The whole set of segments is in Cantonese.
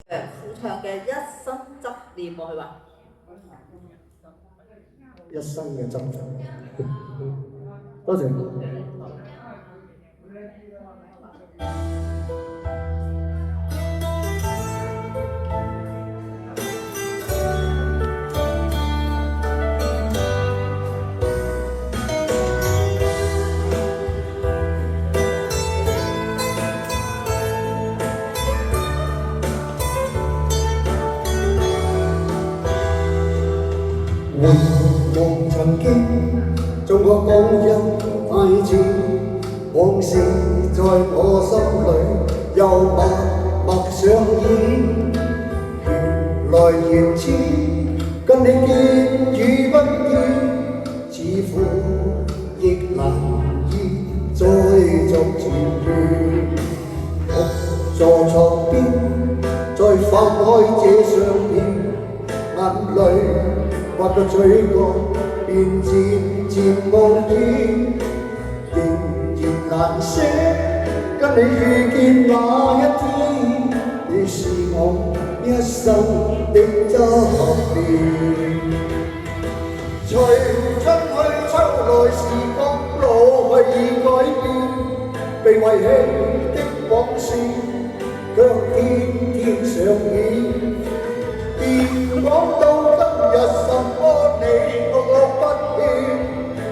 副唱嘅一生執念喎，佢話一生嘅執着。多謝。回望曾經，中國港人大戰，往事在我心裏又默默上演。緣來緣似，跟你見與不見，似乎亦難以再續前緣。獨坐床邊，再翻開這相片，眼淚滑到嘴角，便漸漸無言，仍然難捨。跟你遇見那一天，你是我一生的執念。隨春去秋來，時光老去已改變，被遺棄的往事，卻天天上演。便講到今日什麼你我不欠，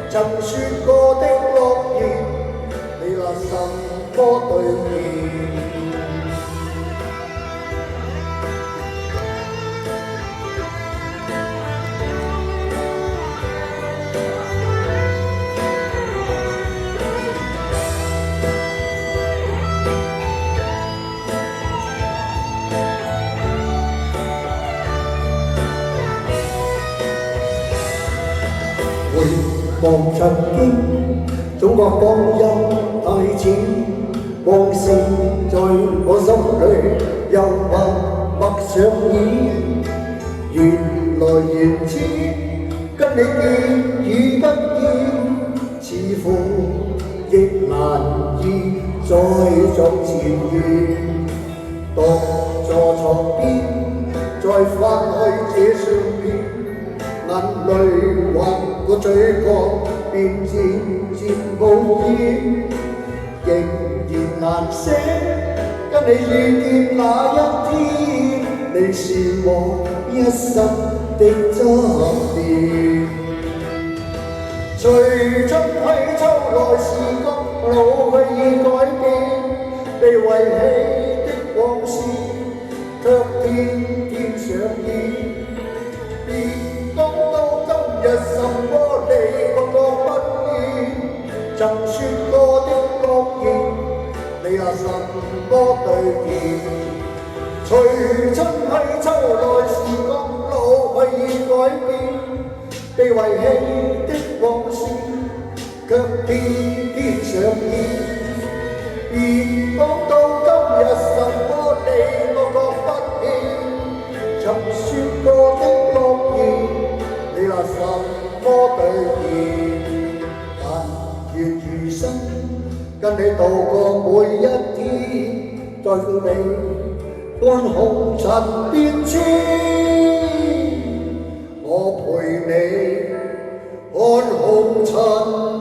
曾説過的諾言，你拿什麼兌現？回望曾經，中國光陰大戰，往事在我心裏又默默上演。緣來緣似，跟你見與不見，似乎亦難以再續前緣。獨坐床邊，再翻開這相片，眼淚滑過嘴角，便漸漸無言，仍然難捨。跟你遇見那一天，你是我一生的執念。隨春去秋來，時光老去已改變，被遺棄的往事，卻天天上演。便講到今日什麼你我不見，曾説過的諾言，你拿什麼兌現？隨春去秋來，時光老去已改變，被遺棄的往事，卻天天上演。便講到今日什麼你我不欠，曾説過的諾言，你拿什麼兌現？但願餘生跟你度過每一天，在乎你看紅塵變遷，我陪你看紅塵。